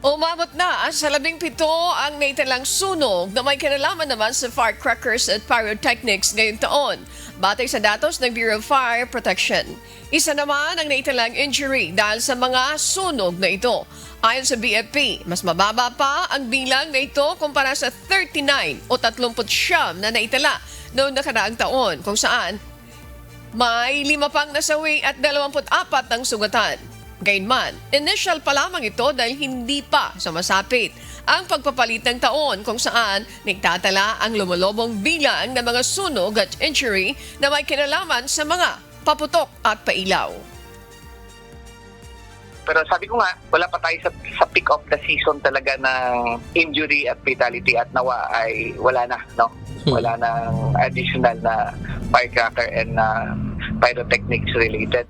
Umabot na sa 17 ang naitalang sunog na may kinalaman naman sa firecrackers at pyrotechnics ngayong taon, batay sa datos ng Bureau of Fire Protection. Isa naman ang naitalang injury dahil sa mga sunog na ito. Ayon sa BFP, mas mababa pa ang bilang na ito kumpara sa 39 o 39 na naitala noong nakaraang taon, kung saan may 5 pang nasawi at 24 ang sugatan. Gayunman, initial pa lamang ito dahil hindi pa sumasapit ang pagpapalit ng taon kung saan nagtatala ang lumulobong bilang ng mga sunog at injury na may kinalaman sa mga paputok at pailaw. Pero sabi ko nga, wala pa tayo sa peak of the season talaga ng injury at fatality at nawa ay wala na, no? Wala nang additional na firecracker and pyrotechnics related.